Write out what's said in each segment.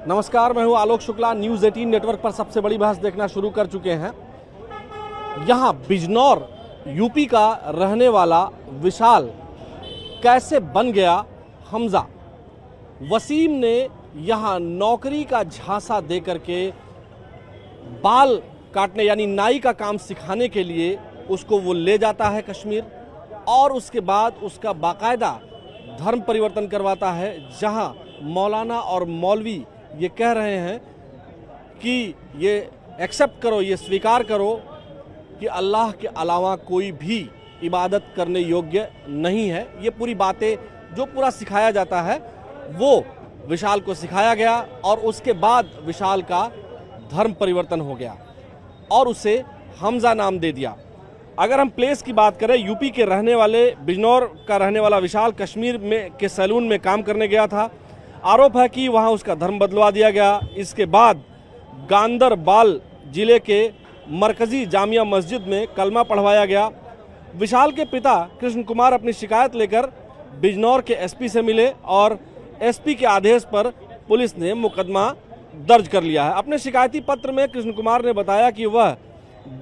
नमस्कार, मैं हूं आलोक शुक्ला। न्यूज़ 18 नेटवर्क पर सबसे बड़ी बहस देखना शुरू कर चुके हैं। यहां बिजनौर यूपी का रहने वाला विशाल कैसे बन गया हमजा। वसीम ने यहां नौकरी का झांसा देकर के बाल काटने यानी नाई का काम सिखाने के लिए उसको वो ले जाता है कश्मीर, और उसके बाद उसका बाकायदा धर्म परिवर्तन करवाता है, जहां मौलाना और मौलवी ये कह रहे हैं कि ये एक्सेप्ट करो, ये स्वीकार करो कि अल्लाह के अलावा कोई भी इबादत करने योग्य नहीं है। ये पूरी बातें जो पूरा सिखाया जाता है वो विशाल को सिखाया गया, और उसके बाद विशाल का धर्म परिवर्तन हो गया और उसे हमजा नाम दे दिया। अगर हम प्लेस की बात करें, यूपी के रहने वाले बिजनौर का रहने वाला विशाल कश्मीर में के सैलून में काम करने गया था। आरोप है कि वहां उसका धर्म बदलवा दिया गया। इसके बाद गांदरबाल जिले के मरकजी जामिया मस्जिद में कलमा पढ़वाया गया। विशाल के पिता कृष्ण कुमार अपनी शिकायत लेकर बिजनौर के एसपी से मिले और एसपी के आदेश पर पुलिस ने मुकदमा दर्ज कर लिया है। अपने शिकायती पत्र में कृष्ण कुमार ने बताया कि वह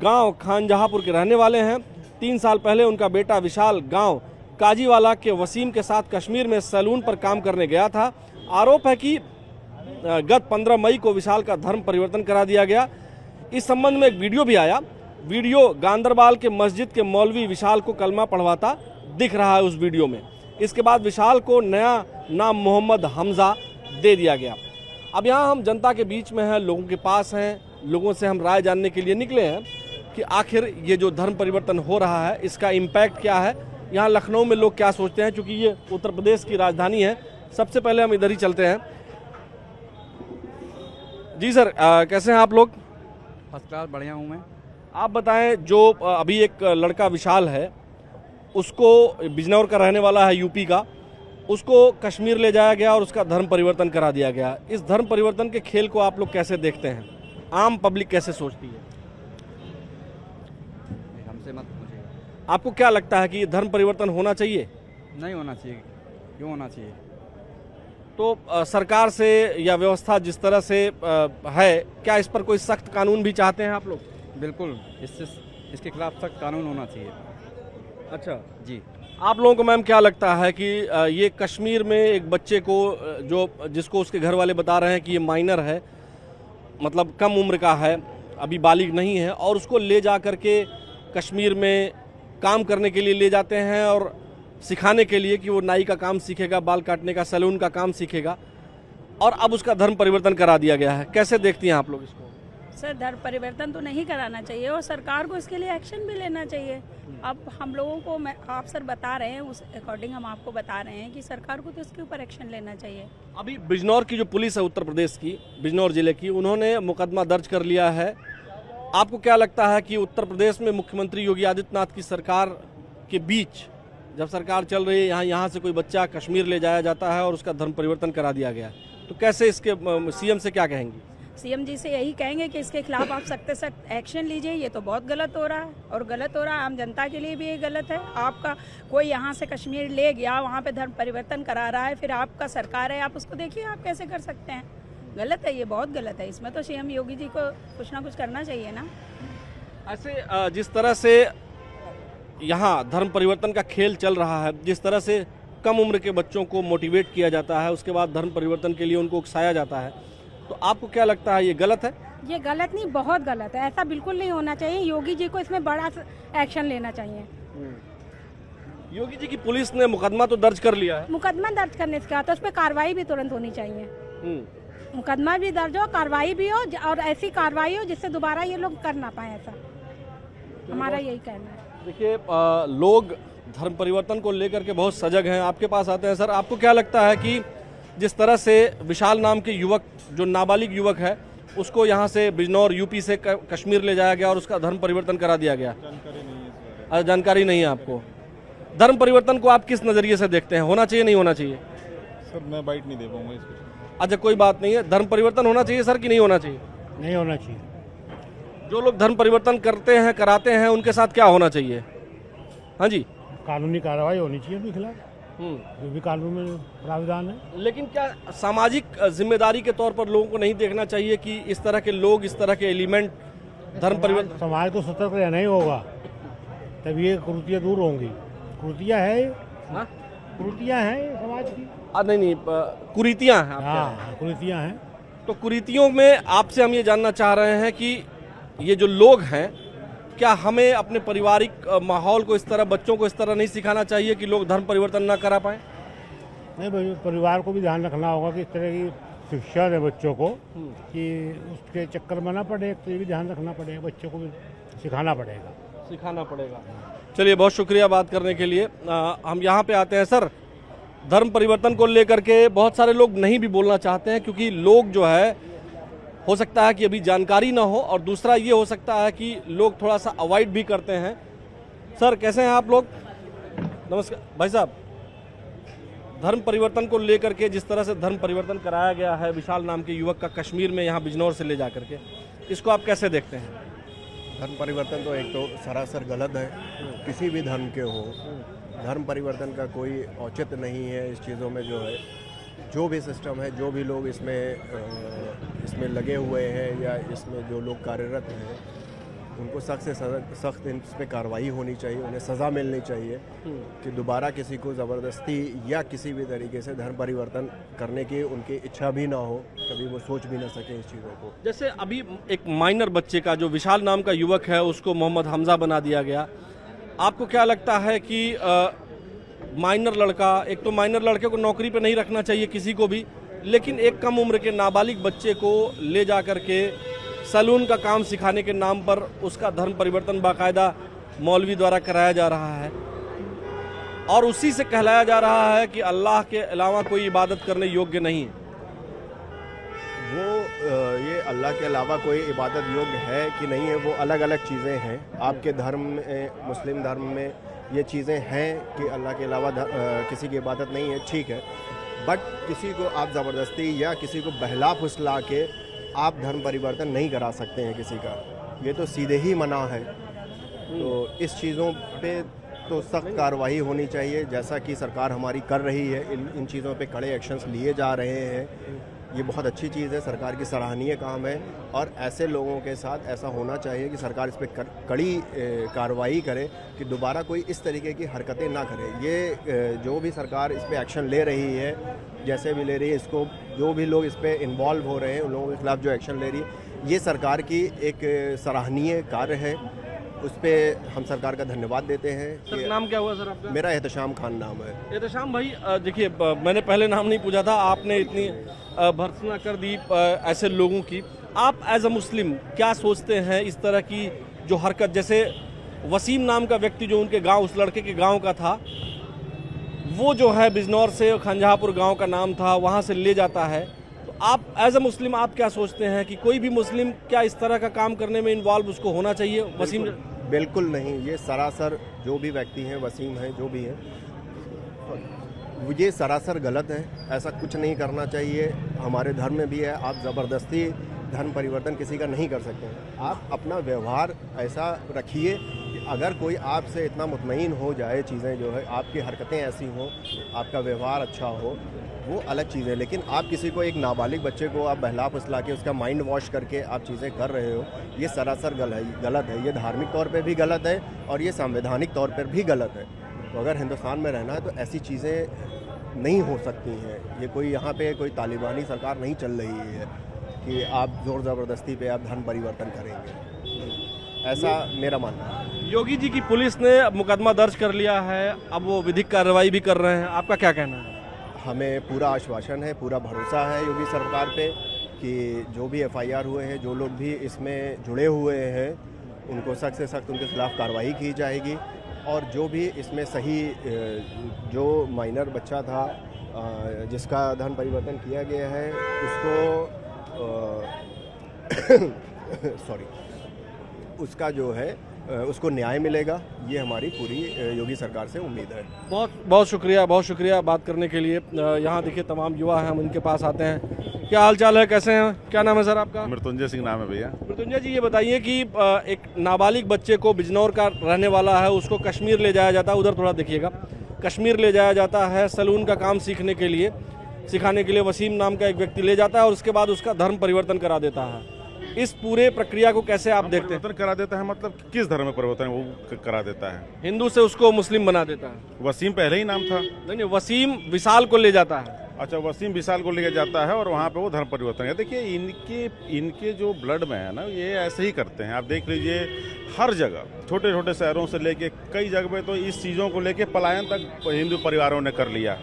गांव खानजहापुर के रहने वाले हैं। 3 साल पहले उनका बेटा विशाल गांव काजीवाला के वसीम के साथ कश्मीर में सैलून पर काम करने गया था। आरोप है कि गत 15 मई को विशाल का धर्म परिवर्तन करा दिया गया। इस संबंध में एक वीडियो भी आया। वीडियो गांदरबाल के मस्जिद के मौलवी विशाल को कलमा पढ़वाता दिख रहा है उस वीडियो में। इसके बाद विशाल को नया नाम मोहम्मद हमजा दे दिया गया। अब यहाँ हम जनता के बीच में हैं, लोगों के पास हैं, लोगों से हम राय जानने के लिए निकले हैं कि आखिर ये जो धर्म परिवर्तन हो रहा है इसका इम्पैक्ट क्या है, यहाँ लखनऊ में लोग क्या सोचते हैं। चूँकि ये उत्तर प्रदेश की राजधानी है, सबसे पहले हम इधर ही चलते हैं। जी सर, कैसे हैं आप लोग? फर्स्ट क्लास, बढ़िया हूँ मैं। आप बताएं, जो अभी एक लड़का विशाल है, उसको बिजनौर का रहने वाला है, यूपी का, उसको कश्मीर ले जाया गया और उसका धर्म परिवर्तन करा दिया गया। इस धर्म परिवर्तन के खेल को आप लोग कैसे देखते हैं? आम पब्लिक कैसे सोचती है? हमसे मत पूछिए। आपको क्या लगता है कि ये धर्म परिवर्तन होना चाहिए? नहीं होना चाहिए। क्यों होना चाहिए? तो सरकार से या व्यवस्था जिस तरह से है, क्या इस पर कोई सख्त कानून भी चाहते हैं आप लोग? बिल्कुल, इसके खिलाफ सख्त कानून होना चाहिए। अच्छा जी। आप लोगों को मैम क्या लगता है कि ये कश्मीर में एक बच्चे को जिसको उसके घर वाले बता रहे हैं कि ये माइनर है, मतलब कम उम्र का है, अभी बालिग नहीं है, और उसको ले जा करके कश्मीर में काम करने के लिए ले जाते हैं और सिखाने के लिए कि वो नाई का काम सीखेगा, बाल काटने का, सैलून का काम सीखेगा, और अब उसका धर्म परिवर्तन करा दिया गया है। कैसे देखती हैं आप लोग इसको? सर, धर्म परिवर्तन तो नहीं कराना चाहिए और सरकार को इसके लिए एक्शन भी लेना चाहिए। अब हम लोगों को आप सर बता रहे हैं, उस अकॉर्डिंग हम आपको बता रहे हैं कि सरकार को तो इसके ऊपर एक्शन लेना चाहिए। अभी बिजनौर की जो पुलिस है उत्तर प्रदेश की, बिजनौर जिले की, उन्होंने मुकदमा दर्ज कर लिया है। आपको क्या लगता है कि उत्तर प्रदेश में मुख्यमंत्री योगी आदित्यनाथ की सरकार के बीच जब सरकार चल रही है, यहाँ से कोई बच्चा कश्मीर ले जाया जाता है और उसका धर्म परिवर्तन करा दिया गया, तो कैसे इसके सीएम से क्या कहेंगी? सीएम जी से यही कहेंगे कि इसके खिलाफ आप सख्त से सख्त एक्शन लीजिए। ये तो बहुत गलत हो रहा है, और गलत हो रहा है आम जनता के लिए भी ये गलत है। आपका कोई यहाँ से कश्मीर ले गया, वहाँ पे धर्म परिवर्तन करा रहा है, फिर आपका सरकार है, आप उसको देखिए आप कैसे कर सकते हैं। गलत है, ये बहुत गलत है। इसमें तो सीएम योगी जी को कुछ ना कुछ करना चाहिए ना। ऐसे जिस तरह से यहाँ धर्म परिवर्तन का खेल चल रहा है, जिस तरह से कम उम्र के बच्चों को मोटिवेट किया जाता है, उसके बाद धर्म परिवर्तन के लिए उनको उकसाया जाता है, तो आपको क्या लगता है ये गलत है? ये गलत नहीं, बहुत गलत है। ऐसा बिल्कुल नहीं होना चाहिए। योगी जी को इसमें बड़ा एक्शन लेना चाहिए। योगी जी की पुलिस ने मुकदमा तो दर्ज कर लिया है। मुकदमा दर्ज करने से क्या, तो उस पर कार्रवाई भी तुरंत होनी चाहिए। मुकदमा भी दर्ज हो, कार्रवाई भी हो, और ऐसी कार्रवाई हो जिससे दोबारा ये लोग कर ना पाए। ऐसा हमारा यही कहना है। देखिए, लोग धर्म परिवर्तन को लेकर के बहुत सजग हैं। आपके पास आते हैं। सर, आपको क्या लगता है कि जिस तरह से विशाल नाम के युवक, जो नाबालिग युवक है, उसको यहाँ से बिजनौर यूपी से कश्मीर ले जाया गया और उसका धर्म परिवर्तन करा दिया गया? जानकारी नहीं है आपको? धर्म परिवर्तन को आप किस नज़रिए से देखते हैं? होना चाहिए, नहीं होना चाहिए? सर, मैं बाइट नहीं दे पाऊंगा इसको। अच्छा, कोई बात नहीं है। धर्म परिवर्तन होना चाहिए सर कि नहीं होना चाहिए? नहीं होना चाहिए। जो लोग धर्म परिवर्तन करते हैं, कराते हैं, उनके साथ क्या होना चाहिए? हाँ जी, कानूनी कार्रवाई होनी चाहिए उनके खिलाफ। जो भी कानून में प्रावधान है। लेकिन क्या सामाजिक जिम्मेदारी के तौर पर लोगों को नहीं देखना चाहिए कि इस तरह के लोग, इस तरह के एलिमेंट धर्म परिवर्तन? समाज को सतर्क रहना ही होगा, तब ये कुरीतियाँ दूर होंगी। कुरीतियाँ है, हाँ? कुरीतियाँ हैं समाज की। नहीं, कुरीतियाँ हैं आप कह रहे हैं। हाँ, कुरीतियाँ हैं। तो कुरीतियों में आपसे हम ये जानना चाह रहे हैं कि ये जो लोग हैं, क्या हमें अपने पारिवारिक माहौल को इस तरह, बच्चों को इस तरह नहीं सिखाना चाहिए कि लोग धर्म परिवर्तन ना करा पाए? नहीं भाई, परिवार को भी ध्यान रखना होगा कि इस तरह की शिक्षा दे बच्चों को कि उसके चक्कर में ना पड़े। तो ये भी ध्यान रखना पड़ेगा, बच्चों को भी सिखाना पड़ेगा। चलिए, बहुत शुक्रिया बात करने के लिए। हम यहाँ पे आते हैं। सर, धर्म परिवर्तन को लेकर के बहुत सारे लोग नहीं भी बोलना चाहते हैं, क्योंकि लोग जो है, हो सकता है कि अभी जानकारी ना हो, और दूसरा ये हो सकता है कि लोग थोड़ा सा अवॉइड भी करते हैं। सर, कैसे हैं आप लोग? नमस्कार भाई साहब। धर्म परिवर्तन को लेकर के जिस तरह से धर्म परिवर्तन कराया गया है विशाल नाम के युवक का कश्मीर में, यहाँ बिजनौर से ले जा करके, इसको आप कैसे देखते हैं? धर्म परिवर्तन तो एक तो सरासर गलत है, किसी भी धर्म के हो। धर्म परिवर्तन का कोई औचित्य नहीं है इस चीज़ों में। जो है, जो भी सिस्टम है, जो भी लोग इसमें लगे हुए हैं या इसमें जो लोग कार्यरत हैं, उनको सख्त से सख्त इस पर कार्रवाई होनी चाहिए, उन्हें सज़ा मिलनी चाहिए कि दोबारा किसी को ज़बरदस्ती या किसी भी तरीके से धर्म परिवर्तन करने की उनकी इच्छा भी ना हो, कभी वो सोच भी ना सके इस चीज़ों को। जैसे अभी एक माइनर बच्चे का, जो विशाल नाम का युवक है, उसको मोहम्मद हमजा बना दिया गया। आपको क्या लगता है कि माइनर लड़का, एक तो माइनर लड़के को नौकरी पे नहीं रखना चाहिए किसी को भी, लेकिन एक कम उम्र के नाबालिग बच्चे को ले जा करके सैलून का काम सिखाने के नाम पर उसका धर्म परिवर्तन बाकायदा मौलवी द्वारा कराया जा रहा है, और उसी से कहलाया जा रहा है कि अल्लाह के अलावा कोई इबादत करने योग्य नहीं है। ये अल्लाह के अलावा कोई इबादत योग्य है कि नहीं है, वो अलग अलग चीज़ें हैं। आपके धर्म में, मुस्लिम धर्म में ये चीज़ें हैं कि अल्लाह के अलावा किसी की इबादत नहीं है, ठीक है। बट किसी को आप ज़बरदस्ती या किसी को बहला फुसला के आप धर्म परिवर्तन नहीं करा सकते हैं किसी का, ये तो सीधे ही मना है। तो इस चीज़ों पे तो सख्त कार्रवाई होनी चाहिए, जैसा कि सरकार हमारी कर रही है। इन चीज़ों पे कड़े एक्शंस लिए जा रहे हैं। ये बहुत अच्छी चीज़ है, सरकार की सराहनीय काम है, और ऐसे लोगों के साथ ऐसा होना चाहिए कि सरकार इस पर कड़ी कार्रवाई करे कि दोबारा कोई इस तरीके की हरकतें ना करे। ये जो भी सरकार इस पर एक्शन ले रही है, जैसे भी ले रही है, इसको जो भी लोग इस पर इन्वॉल्व हो रहे हैं उन लोगों के खिलाफ जो एक्शन ले रही है, ये सरकार की एक सराहनीय कार्य है। उस पर हम सरकार का धन्यवाद देते हैं। सर, नाम क्या हुआ सर आपका? मेरा एहतशाम खान नाम है। एहतशाम भाई, देखिए, मैंने पहले नाम नहीं पूछा था, आपने इतनी भर्त्सना कर दी ऐसे लोगों की। आप एज अ मुस्लिम क्या सोचते हैं इस तरह की जो हरकत, जैसे वसीम नाम का व्यक्ति जो उनके गांव, उस लड़के के गांव का था, वो जो है बिजनौर से खंजहापुर गांव का नाम था, वहां से ले जाता है, तो आप एज अ मुस्लिम आप क्या सोचते हैं कि कोई भी मुस्लिम क्या इस तरह का काम करने में इन्वॉल्व उसको होना चाहिए? वसीम बिल्कुल नहीं, ये सरासर जो भी व्यक्ति हैं, वसीम हैं, जो भी हैं, ये सरासर गलत है। ऐसा कुछ नहीं करना चाहिए। हमारे धर्म में भी है, आप ज़बरदस्ती धर्म परिवर्तन किसी का नहीं कर सकते हैं। आप अपना व्यवहार ऐसा रखिए कि अगर कोई आपसे इतना मुतमईन हो जाए, चीज़ें जो है, आपकी हरकतें ऐसी हों, आपका व्यवहार अच्छा हो, वो अलग चीज़ है। लेकिन आप किसी को, एक नाबालिग बच्चे को आप बहला फुसला के उसका माइंड वॉश करके आप चीज़ें कर रहे हो, ये सरासर गलत है। ये धार्मिक तौर पे भी गलत है और ये संवैधानिक तौर पर भी गलत है। तो अगर हिंदुस्तान में रहना है तो ऐसी चीज़ें नहीं हो सकती हैं। ये कोई यहाँ पे कोई तालिबानी सरकार नहीं चल रही है कि आप ज़ोर ज़बरदस्ती पे आप धर्म परिवर्तन करेंगे, ऐसा मेरा मानना है। योगी जी की पुलिस ने मुकदमा दर्ज कर लिया है, अब वो विधिक कार्रवाई भी कर रहे हैं, आपका क्या कहना है? हमें पूरा आश्वासन है, पूरा भरोसा है योगी सरकार पे कि जो भी FIR हुए हैं, जो लोग भी इसमें जुड़े हुए हैं, उनको सख्त से सख्त उनके खिलाफ कार्रवाई की जाएगी। और जो भी इसमें सही, जो माइनर बच्चा था जिसका धर्म परिवर्तन किया गया है, उसको सॉरी, उसका जो है उसको न्याय मिलेगा, ये हमारी पूरी योगी सरकार से उम्मीद है। बहुत शुक्रिया बात करने के लिए। यहाँ देखिए तमाम युवा हैं, हम उनके पास आते हैं। क्या हाल चाल है, कैसे हैं? क्या नाम है सर आपका? मृत्युंजय सिंह नाम है भैया। मृत्युंजय जी, ये बताइए कि एक नाबालिग बच्चे को, बिजनौर का रहने वाला है, उसको कश्मीर ले जाया जाता है, उधर थोड़ा देखिएगा, कश्मीर ले जाया जाता है सैलून का काम सीखने के लिए, सिखाने के लिए वसीम नाम का एक व्यक्ति ले जाता है और उसके बाद उसका धर्म परिवर्तन करा देता है। इस पूरे प्रक्रिया को कैसे आप देखते हैं? परिवर्तन करा देता है मतलब किस धर्म में परिवर्तन वो करा देता है? हिंदू से उसको मुस्लिम बना देता है। वसीम पहले ही नाम था। नहीं, वसीम विशाल को ले जाता है। अच्छा, वसीम विशाल को लेकर जाता है और वहाँ पे वो धर्म परिवर्तन है। देखिए इनके जो ब्लड में है ना, ये ऐसे ही करते हैं। आप देख लीजिए हर जगह, छोटे छोटे शहरों से लेके कई जगह पे तो इस चीज़ों को लेके पलायन तक हिंदू परिवारों ने कर लिया।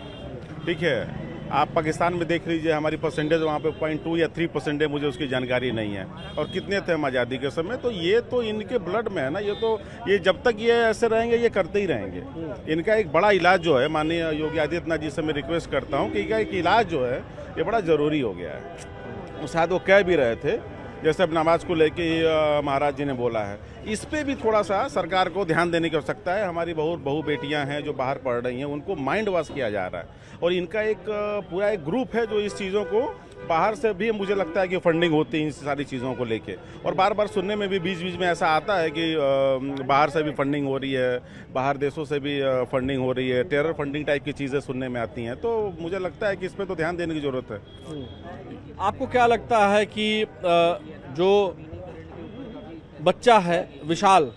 ठीक है, आप पाकिस्तान में देख लीजिए, हमारी परसेंटेज वहाँ पे 0.2 या 3% है, मुझे उसकी जानकारी नहीं है। और कितने थे हम आज़ादी के समय, तो ये तो इनके ब्लड में है ना। ये जब तक ये ऐसे रहेंगे ये करते ही रहेंगे। इनका एक बड़ा इलाज जो है, माननीय योगी आदित्यनाथ जी से मैं रिक्वेस्ट करता हूँ कि इनका एक इलाज जो है ये बड़ा ज़रूरी हो गया है। शायद वो कह भी रहे थे, जैसे अब नमाज को लेके महाराज जी ने बोला है, इस पे भी थोड़ा सा सरकार को ध्यान देने की आवश्यकता है। हमारी बहू बेटियां हैं जो बाहर पढ़ रही हैं, उनको माइंड वॉश किया जा रहा है और इनका एक पूरा एक ग्रुप है जो इस चीज़ों को बाहर से भी, मुझे लगता है कि फंडिंग होती है इन सारी चीज़ों को लेके। और बार बार सुनने में भी बीच बीच में ऐसा आता है कि बाहर से भी फंडिंग हो रही है, बाहर देशों से भी फंडिंग हो रही है, टेरर फंडिंग टाइप की चीज़ें सुनने में आती हैं। तो मुझे लगता है कि इस पर तो ध्यान देने की ज़रूरत है। आपको क्या लगता है कि जो बच्चा है विशाल,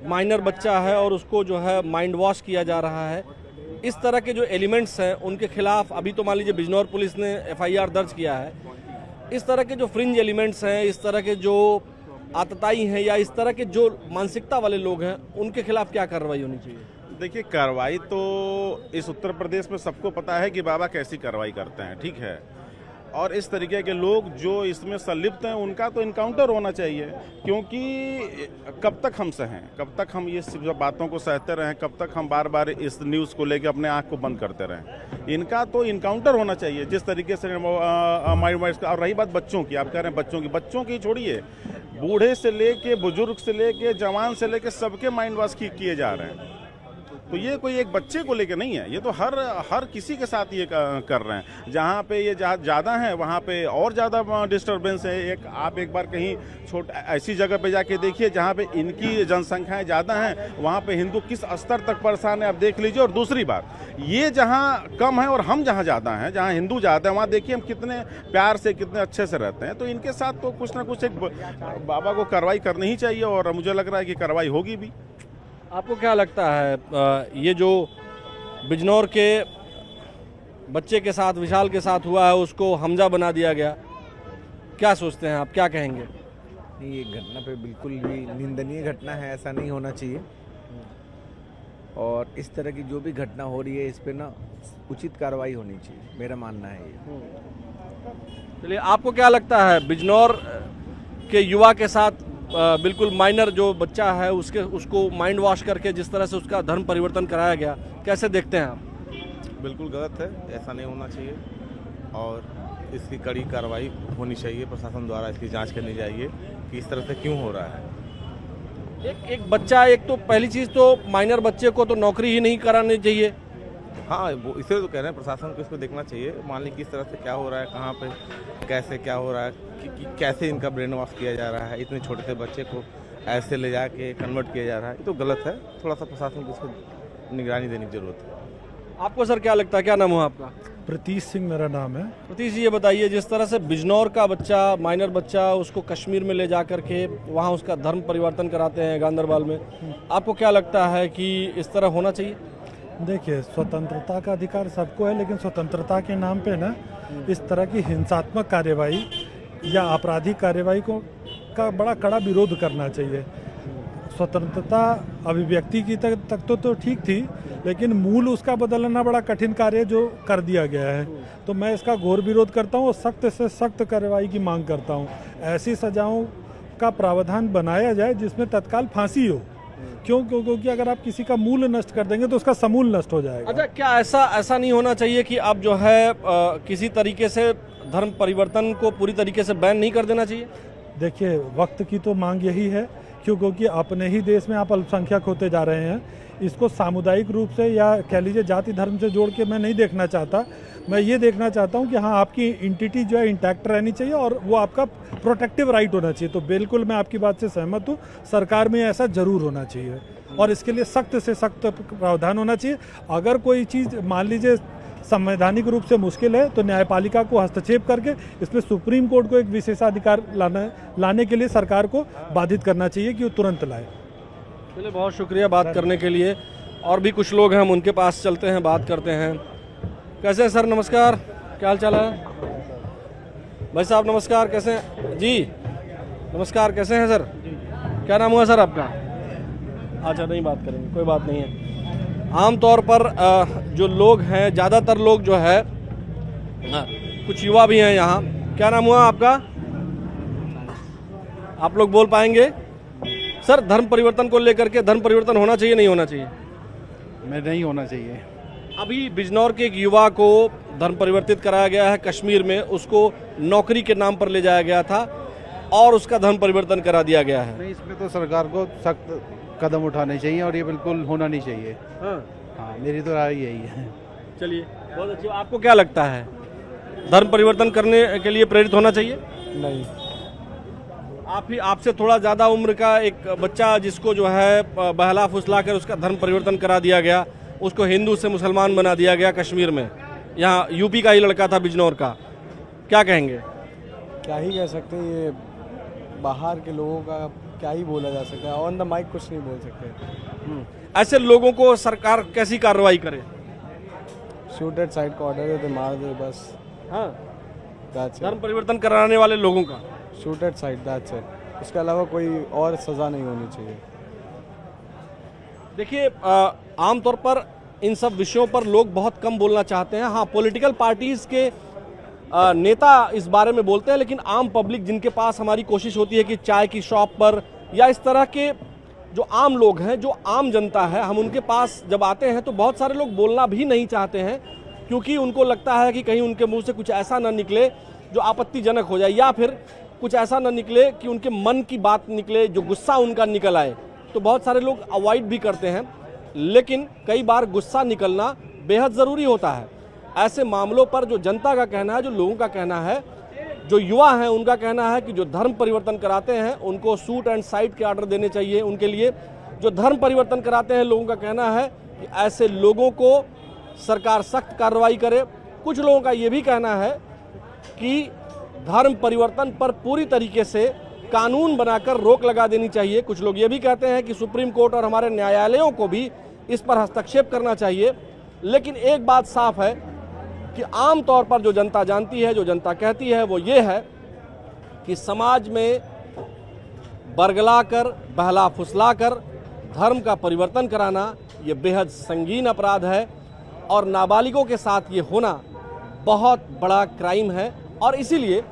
माइनर बच्चा है और उसको जो है माइंड वॉश किया जा रहा है, इस तरह के जो एलिमेंट्स हैं उनके खिलाफ अभी तो मान लीजिए बिजनौर पुलिस ने FIR दर्ज किया है, इस तरह के जो फ्रिंज एलिमेंट्स हैं, इस तरह के जो आतताई हैं या इस तरह के जो मानसिकता वाले लोग हैं, उनके खिलाफ क्या कार्रवाई होनी चाहिए? देखिए, कार्रवाई तो इस उत्तर प्रदेश में सबको पता है कि बाबा कैसी कार्रवाई करते हैं। ठीक है, और इस तरीके के लोग जो इसमें संलिप्त हैं उनका तो इनकाउंटर होना चाहिए। क्योंकि कब तक हम सहें, कब तक हम ये बातों को सहते रहें, कब तक हम बार बार इस न्यूज़ को लेकर अपने आँख को बंद करते रहें? इनका तो इनकाउंटर होना चाहिए जिस तरीके से। और रही बात बच्चों की, आप कह रहे हैं बच्चों की छोड़िए, बूढ़े से लेके बुजुर्ग से लेके जवान से लेके सबके माइंड वॉश किए जा रहे हैं। तो ये कोई एक बच्चे को लेके नहीं है, ये तो हर किसी के साथ ये कर रहे हैं। जहाँ पे ये ज़्यादा है वहाँ पे और ज़्यादा डिस्टर्बेंस है। आप एक बार कहीं ऐसी जगह पे जाके देखिए जहाँ पे इनकी जनसंख्याएं ज़्यादा हैं, वहाँ पे हिंदू किस स्तर तक परेशान है आप देख लीजिए। और दूसरी बात, ये जहाँ कम है और हम जहाँ ज़्यादा हैं, जहाँ हिंदू ज़्यादा है, वहाँ देखिए हम कितने प्यार से, कितने अच्छे से रहते हैं। तो इनके साथ तो कुछ ना कुछ एक बाबा को कार्रवाई करनी ही चाहिए और मुझे लग रहा है कि कार्रवाई होगी भी। आपको क्या लगता है ये जो बिजनौर के बच्चे के साथ, विशाल के साथ हुआ है, उसको हमजा बना दिया गया, क्या सोचते हैं आप, क्या कहेंगे? नहीं, ये घटना पे बिल्कुल भी निंदनीय घटना है, ऐसा नहीं होना चाहिए। और इस तरह की जो भी घटना हो रही है इस पे ना उचित कार्रवाई होनी चाहिए, मेरा मानना है ये। चलिए, आपको क्या लगता है बिजनौर के युवा के साथ बिल्कुल माइनर जो बच्चा है उसको माइंड वॉश करके जिस तरह से उसका धर्म परिवर्तन कराया गया, कैसे देखते हैं आप? बिल्कुल गलत है, ऐसा नहीं होना चाहिए और इसकी कड़ी कार्रवाई होनी चाहिए। प्रशासन द्वारा इसकी जांच करनी चाहिए कि इस तरह से क्यों हो रहा है। एक बच्चा, एक तो पहली चीज़ तो माइनर बच्चे को तो नौकरी ही नहीं करानी चाहिए। हाँ, वो इसलिए तो कह रहे हैं प्रशासन को इसको देखना चाहिए। मान ली किस तरह से क्या हो रहा है, कहाँ पे कैसे क्या हो रहा है, कि कैसे इनका ब्रेन वॉश किया जा रहा है, इतने छोटे से बच्चे को ऐसे ले जाके कन्वर्ट किया जा रहा है, ये तो गलत है। थोड़ा सा प्रशासन को इसको निगरानी देने की जरूरत है। आपको सर क्या लगता है, क्या नाम हुआ आपका? प्रतीश सिंह मेरा नाम है। प्रतीश जी, ये बताइए, जिस तरह से बिजनौर का बच्चा, माइनर बच्चा, उसको कश्मीर में ले जा करके वहाँ उसका धर्म परिवर्तन कराते हैं गांधरबल में, आपको क्या लगता है कि इस तरह होना चाहिए? देखिए, स्वतंत्रता का अधिकार सबको है, लेकिन स्वतंत्रता के नाम पे ना इस तरह की हिंसात्मक कार्यवाही या आपराधिक कार्यवाही का बड़ा कड़ा विरोध करना चाहिए। स्वतंत्रता अभिव्यक्ति की तक तो ठीक थी, लेकिन मूल उसका बदलना बड़ा कठिन कार्य जो कर दिया गया है। तो मैं इसका घोर विरोध करता हूँ और सख्त से सख्त कार्रवाई की मांग करता हूँ। ऐसी सजाओं का प्रावधान बनाया जाए जिसमें तत्काल फांसी हो। क्योंकि अगर आप किसी का मूल नष्ट कर देंगे तो उसका समूल नष्ट हो जाएगा। अच्छा, क्या ऐसा नहीं होना चाहिए कि अब जो है किसी तरीके से धर्म परिवर्तन को पूरी तरीके से बैन नहीं कर देना चाहिए? देखिए, वक्त की तो मांग यही है, क्योंकि अपने ही देश में आप अल्पसंख्यक होते जा रहे हैं। इसको सामुदायिक रूप से या कह लीजिए जाति धर्म से जोड़ के मैं नहीं देखना चाहता। मैं ये देखना चाहता हूँ कि हाँ, आपकी इंटिटी जो है इंटैक्ट रहनी चाहिए और वो आपका प्रोटेक्टिव राइट होना चाहिए। तो बिल्कुल मैं आपकी बात से सहमत हूँ, सरकार में ऐसा जरूर होना चाहिए और इसके लिए सख्त से सख्त प्रावधान होना चाहिए। अगर कोई चीज़ मान लीजिए संवैधानिक रूप से मुश्किल है तो न्यायपालिका को हस्तक्षेप करके इसमें सुप्रीम कोर्ट को एक विशेषाधिकार लाने के लिए सरकार को बाधित करना चाहिए कि वो तुरंत लाए। चलिए, बहुत शुक्रिया बात करने के लिए। और भी कुछ लोग हैं, हम उनके पास चलते हैं, बात करते हैं। कैसे हैं सर? नमस्कार, क्या हाल चाल है? भाई साहब नमस्कार, कैसे हैं जी? नमस्कार, कैसे हैं सर? क्या नाम हुआ सर आपका? अच्छा, नहीं बात करेंगे, कोई बात नहीं है। आमतौर पर जो लोग हैं, ज़्यादातर लोग जो है, कुछ युवा भी हैं यहाँ। क्या नाम हुआ आपका? आप लोग बोल पाएंगे सर? धर्म परिवर्तन को लेकर के, धर्म परिवर्तन होना चाहिए नहीं होना चाहिए? नहीं होना चाहिए। अभी बिजनौर के एक युवा को धर्म परिवर्तित कराया गया है कश्मीर में, उसको नौकरी के नाम पर ले जाया गया था और उसका धर्म परिवर्तन करा दिया गया है। नहीं, इसमें तो सरकार को सख्त कदम उठाने चाहिए और ये बिल्कुल होना नहीं चाहिए। हाँ, मेरी तो राय यही है। चलिए, बहुत अच्छी। आपको क्या लगता है, धर्म परिवर्तन करने के लिए प्रेरित होना चाहिए? नहीं। आपसे थोड़ा ज़्यादा उम्र का एक बच्चा जिसको जो है बहला फुसला कर उसका धर्म परिवर्तन करा दिया गया, उसको हिंदू से मुसलमान बना दिया गया कश्मीर में, यहाँ यूपी का ही लड़का था बिजनौर का, क्या कहेंगे? क्या ही कह सकते हैं, ये बाहर के लोगों का क्या ही बोला जा सकता है, ऑन द माइक कुछ नहीं बोल सकते। ऐसे लोगों को सरकार कैसी कार्रवाई करे? शूट एट साइड का ऑर्डर है तो मार दे बस। हाँ, धर्म परिवर्तन कराने वाले लोगों का shoot at side, that's it. उसके अलावा कोई और सज़ा नहीं होनी चाहिए। देखिए, आमतौर पर इन सब विषयों पर लोग बहुत कम बोलना चाहते हैं। हाँ, पॉलिटिकल पार्टीज के नेता इस बारे में बोलते हैं, लेकिन आम पब्लिक जिनके पास हमारी कोशिश होती है कि चाय की शॉप पर या इस तरह के जो आम लोग हैं, जो आम जनता है, हम उनके पास जब आते हैं तो बहुत सारे लोग बोलना भी नहीं चाहते हैं, क्योंकि उनको लगता है कि कहीं उनके मुंह से कुछ ऐसा ना निकले जो आपत्तिजनक हो जाए, या फिर कुछ ऐसा ना निकले कि उनके मन की बात निकले, जो गुस्सा उनका निकल आए। तो बहुत सारे लोग अवॉइड भी करते हैं, लेकिन कई बार गुस्सा निकलना बेहद ज़रूरी होता है। ऐसे मामलों पर जो जनता का कहना है, जो लोगों का कहना है, जो युवा हैं उनका कहना है कि जो धर्म परिवर्तन कराते हैं उनको शूट एंड साइड के ऑर्डर देने चाहिए उनके लिए। जो धर्म परिवर्तन कराते हैं, लोगों का कहना है कि ऐसे लोगों को सरकार सख्त कार्रवाई करे। कुछ लोगों का ये भी कहना है कि धर्म परिवर्तन पर पूरी तरीके से कानून बनाकर रोक लगा देनी चाहिए। कुछ लोग ये भी कहते हैं कि सुप्रीम कोर्ट और हमारे न्यायालयों को भी इस पर हस्तक्षेप करना चाहिए। लेकिन एक बात साफ है कि आम तौर पर जो जनता जानती है, जो जनता कहती है, वो ये है कि समाज में बरगलाकर, बहला फुसलाकर धर्म का परिवर्तन कराना ये बेहद संगीन अपराध है और नाबालिगों के साथ ये होना बहुत बड़ा क्राइम है, और इसीलिए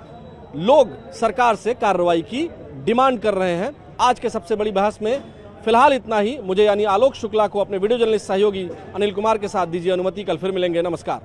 लोग सरकार से कार्रवाई की डिमांड कर रहे हैं। आज के सबसे बड़ी बहस में फिलहाल इतना ही। मुझे यानी आलोक शुक्ला को अपने वीडियो जर्नलिस्ट सहयोगी अनिल कुमार के साथ दीजिए अनुमति। कल फिर मिलेंगे। नमस्कार।